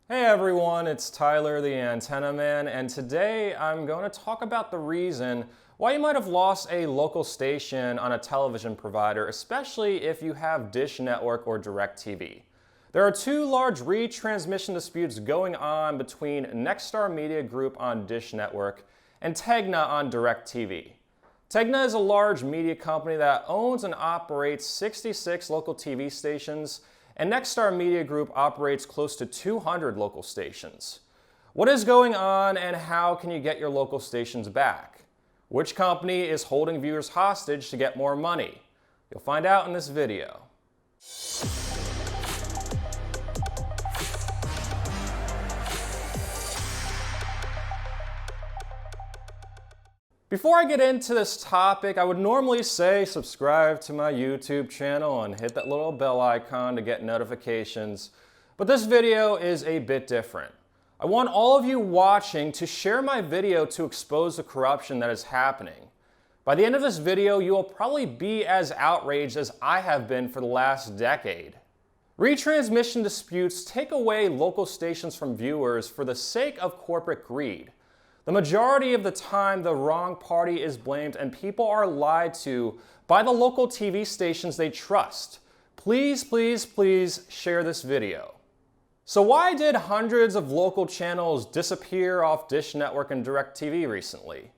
Hey everyone, it's Tyler the Antenna Man, and today I'm going to talk about the reason why you might have lost a local station on a television provider, especially if you have Dish Network or DirecTV. There are two large retransmission disputes going on between Nexstar Media Group on Dish Network and Tegna on DirecTV. Tegna is a large media company that owns and operates 66 local TV stations, and Nexstar Media Group operates close to 200 local stations. What is going on and how can you get your local stations back? Which company is holding viewers hostage to get more money? You'll find out in this video. Before I get into this topic, I would normally say subscribe to my YouTube channel and hit that little bell icon to get notifications, but this video is a bit different. I want all of you watching to share my video to expose the corruption that is happening. By the end of this video, you will probably be as outraged as I have been for the last decade. Retransmission disputes take away local stations from viewers for the sake of corporate greed. The majority of the time, the wrong party is blamed and people are lied to by the local TV stations they trust. Please, please, please share this video. So why did hundreds of local channels disappear off Dish Network and DirecTV recently?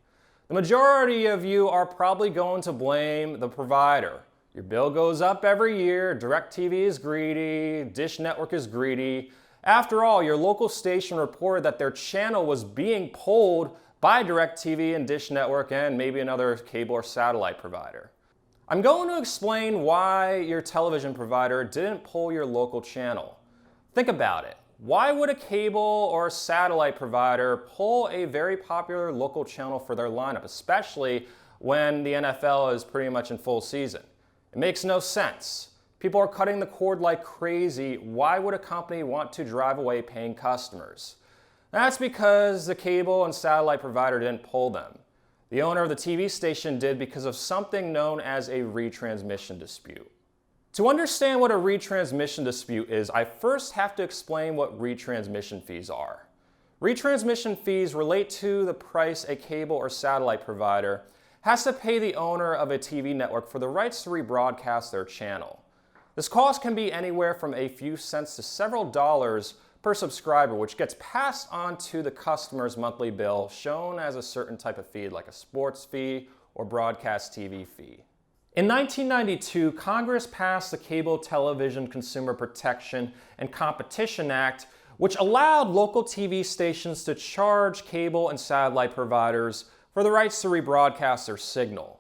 The majority of you are probably going to blame the provider. Your bill goes up every year, DirecTV is greedy, Dish Network is greedy. After all, your local station reported that their channel was being pulled by DirecTV and Dish Network and maybe another cable or satellite provider. I'm going to explain why your television provider didn't pull your local channel. Think about it. Why would a cable or satellite provider pull a very popular local channel for their lineup, especially when the NFL is pretty much in full season? It makes no sense. People are cutting the cord like crazy. Why would a company want to drive away paying customers? That's because the cable and satellite provider didn't pull them. The owner of the TV station did because of something known as a retransmission dispute. To understand what a retransmission dispute is, I first have to explain what retransmission fees are. Retransmission fees relate to the price a cable or satellite provider has to pay the owner of a TV network for the rights to rebroadcast their channel. This cost can be anywhere from a few cents to several dollars per subscriber, which gets passed on to the customer's monthly bill, shown as a certain type of fee, like a sports fee or broadcast TV fee. In 1992, Congress passed the Cable Television Consumer Protection and Competition Act, which allowed local TV stations to charge cable and satellite providers for the rights to rebroadcast their signal.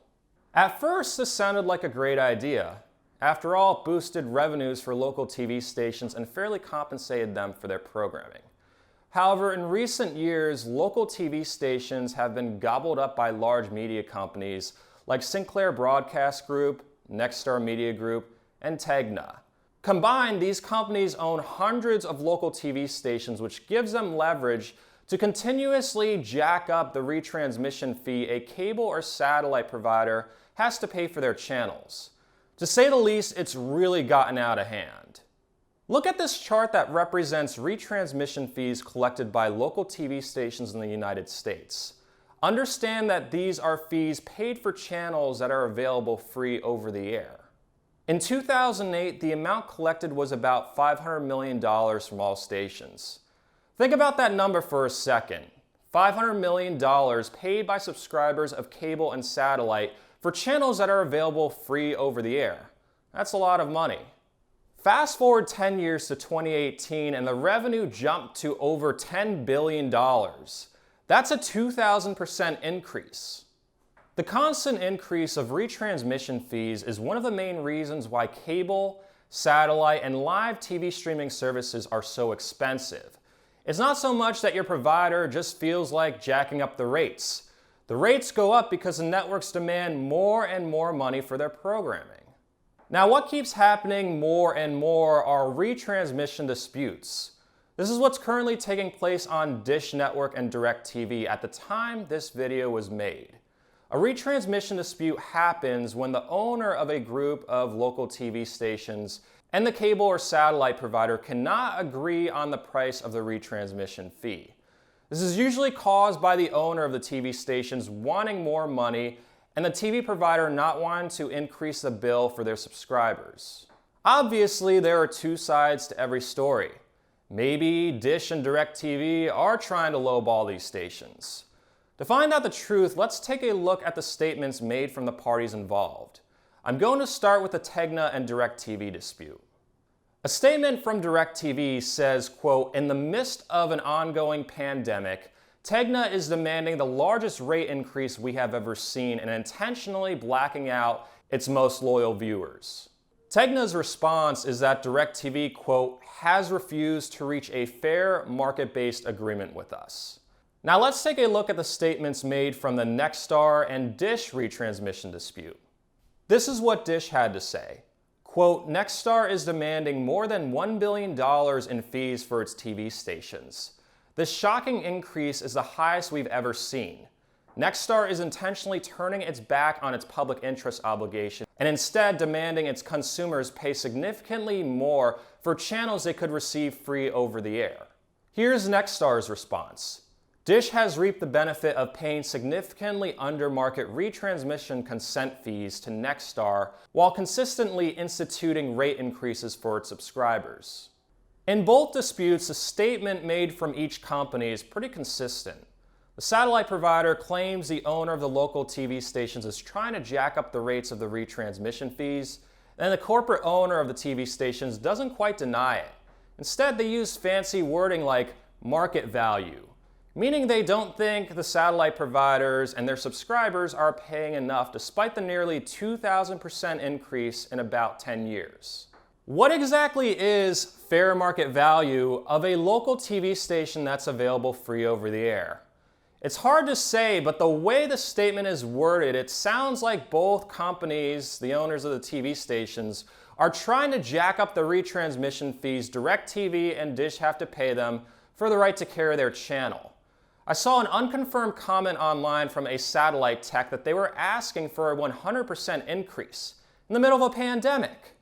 At first, this sounded like a great idea. After all, it boosted revenues for local TV stations and fairly compensated them for their programming. However, in recent years, local TV stations have been gobbled up by large media companies like Sinclair Broadcast Group, Nexstar Media Group, and Tegna. Combined, these companies own hundreds of local TV stations, which gives them leverage to continuously jack up the retransmission fee a cable or satellite provider has to pay for their channels. To say the least, it's really gotten out of hand. Look at this chart that represents retransmission fees collected by local TV stations in the United States. Understand that these are fees paid for channels that are available free over the air. In 2008, the amount collected was about $500 million from all stations. Think about that number for a second. $500 million paid by subscribers of cable and satellite for channels that are available free over the air. That's a lot of money. Fast forward 10 years to 2018 and the revenue jumped to over $10 billion. That's a 2,000% increase. The constant increase of retransmission fees is one of the main reasons why cable, satellite, and live TV streaming services are so expensive. It's not so much that your provider just feels like jacking up the rates. The rates go up because the networks demand more and more money for their programming. Now, what keeps happening more and more are retransmission disputes. This is what's currently taking place on Dish Network and DirecTV at the time this video was made. A retransmission dispute happens when the owner of a group of local TV stations and the cable or satellite provider cannot agree on the price of the retransmission fee. This is usually caused by the owner of the TV stations wanting more money and the TV provider not wanting to increase the bill for their subscribers. Obviously, there are two sides to every story. Maybe Dish and DirecTV are trying to lowball these stations. To find out the truth, let's take a look at the statements made from the parties involved. I'm going to start with the Tegna and DirecTV dispute. A statement from DirecTV says, quote, "In the midst of an ongoing pandemic, Tegna is demanding the largest rate increase we have ever seen and intentionally blacking out its most loyal viewers." Tegna's response is that DirecTV, quote, "has refused to reach a fair market-based agreement with us." Now let's take a look at the statements made from the Nexstar and Dish retransmission dispute. This is what Dish had to say. Quote, "Nexstar is demanding more than $1 billion in fees for its TV stations. This shocking increase is the highest we've ever seen. Nexstar is intentionally turning its back on its public interest obligation and instead demanding its consumers pay significantly more for channels they could receive free over the air." Here's Nexstar's response. Dish has reaped the benefit of paying significantly under-market retransmission consent fees to Nexstar while consistently instituting rate increases for its subscribers. In both disputes, the statement made from each company is pretty consistent. The satellite provider claims the owner of the local TV stations is trying to jack up the rates of the retransmission fees, and the corporate owner of the TV stations doesn't quite deny it. Instead, they use fancy wording like market value, meaning they don't think the satellite providers and their subscribers are paying enough despite the nearly 2,000% increase in about 10 years. What exactly is fair market value of a local TV station that's available free over the air? It's hard to say, but the way the statement is worded, it sounds like both companies, the owners of the TV stations, are trying to jack up the retransmission fees DirecTV and Dish have to pay them for the right to carry their channel. I saw an unconfirmed comment online from a satellite tech that they were asking for a 100% increase in the middle of a pandemic.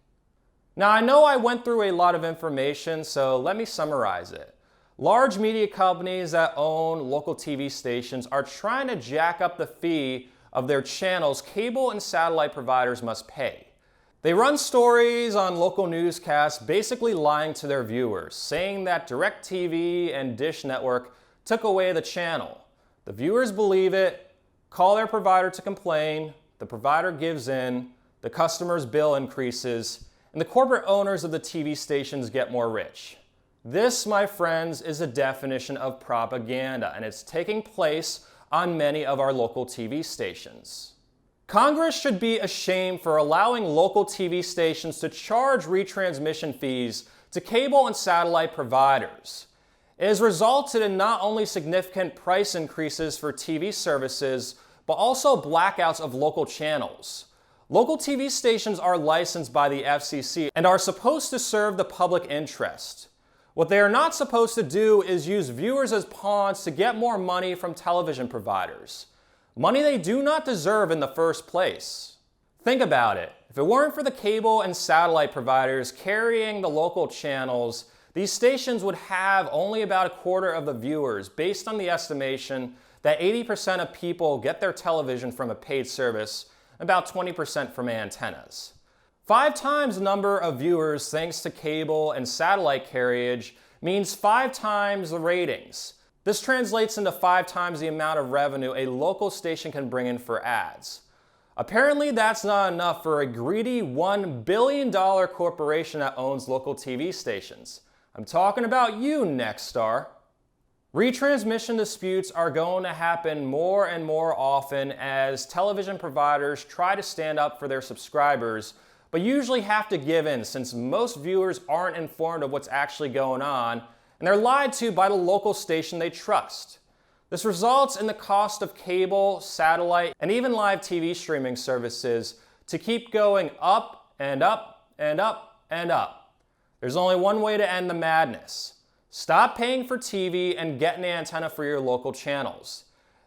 Now, I know I went through a lot of information, so let me summarize it. Large media companies that own local TV stations are trying to jack up the fee of their channels cable and satellite providers must pay. They run stories on local newscasts basically lying to their viewers, saying that DirecTV and Dish Network took away the channel. The viewers believe it, call their provider to complain, the provider gives in, the customer's bill increases, and the corporate owners of the TV stations get more rich. This, my friends, is a definition of propaganda, and it's taking place on many of our local TV stations. Congress should be ashamed for allowing local TV stations to charge retransmission fees to cable and satellite providers. It has resulted in not only significant price increases for TV services, but also blackouts of local channels. Local TV stations are licensed by the FCC and are supposed to serve the public interest. What they are not supposed to do is use viewers as pawns to get more money from television providers. Money they do not deserve in the first place. Think about it. If it weren't for the cable and satellite providers carrying the local channels, these stations would have only about a quarter of the viewers, based on the estimation that 80% of people get their television from a paid service, about 20% from antennas. 5 times the number of viewers thanks to cable and satellite carriage means 5 times the ratings. This translates into 5 times the amount of revenue a local station can bring in for ads. Apparently that's not enough for a greedy $1 billion corporation that owns local TV stations. I'm talking about you, Nexstar. Retransmission disputes are going to happen more and more often as television providers try to stand up for their subscribers, but usually have to give in since most viewers aren't informed of what's actually going on, and they're lied to by the local station they trust. This results in the cost of cable, satellite, and even live TV streaming services to keep going up and up and up and up. There's only one way to end the madness. Stop paying for TV and get an antenna for your local channels.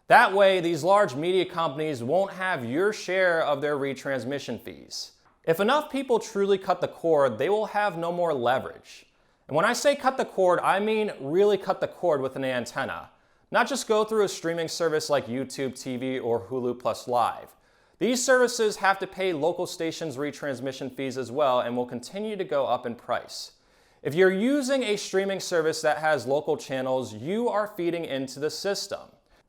That way, these large media companies won't have your share of their retransmission fees. If enough people truly cut the cord, they will have no more leverage. And when I say cut the cord, I mean really cut the cord with an antenna. Not just go through a streaming service like YouTube TV or Hulu Plus Live. These services have to pay local stations retransmission fees as well and will continue to go up in price. If you're using a streaming service that has local channels, you are feeding into the system.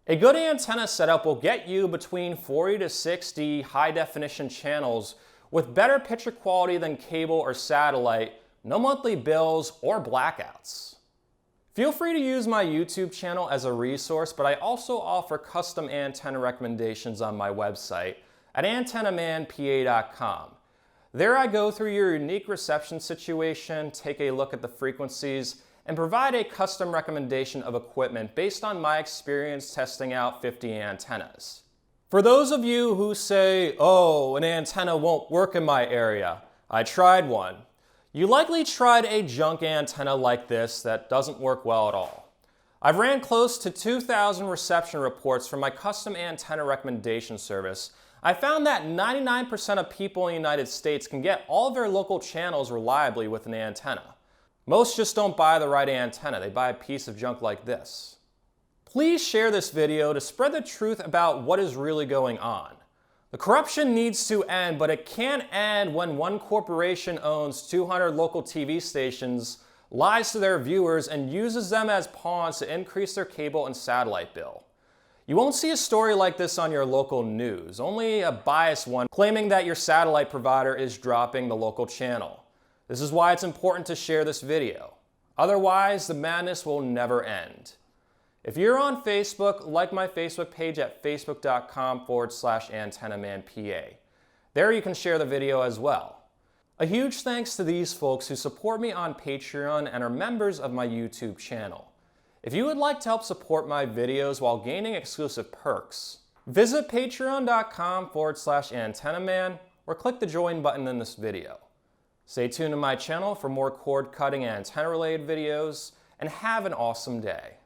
A good antenna setup will get you between 40 to 60 high-definition channels with better picture quality than cable or satellite, no monthly bills or blackouts. Feel free to use my YouTube channel as a resource, but I also offer custom antenna recommendations on my website at antennamanpa.com. There I go through your unique reception situation, take a look at the frequencies, and provide a custom recommendation of equipment based on my experience testing out 50 antennas. For those of you who say, oh, an antenna won't work in my area, I tried one. You likely tried a junk antenna like this that doesn't work well at all. I've ran close to 2,000 reception reports from my custom antenna recommendation service. I found that 99% of people in the United States can get all their local channels reliably with an antenna. Most just don't buy the right antenna, they buy a piece of junk like this. Please share this video to spread the truth about what is really going on. The corruption needs to end, but it can't end when one corporation owns 200 local TV stations, lies to their viewers, and uses them as pawns to increase their cable and satellite bill. You won't see a story like this on your local news, only a biased one claiming that your satellite provider is dropping the local channel. This is why it's important to share this video. Otherwise, the madness will never end. If you're on Facebook, like my Facebook page at facebook.com/antennamanpa. There you can share the video as well. A huge thanks to these folks who support me on Patreon and are members of my YouTube channel. If you would like to help support my videos while gaining exclusive perks, visit patreon.com/antennaman or click the join button in this video. Stay tuned to my channel for more cord cutting and antenna related videos, and have an awesome day.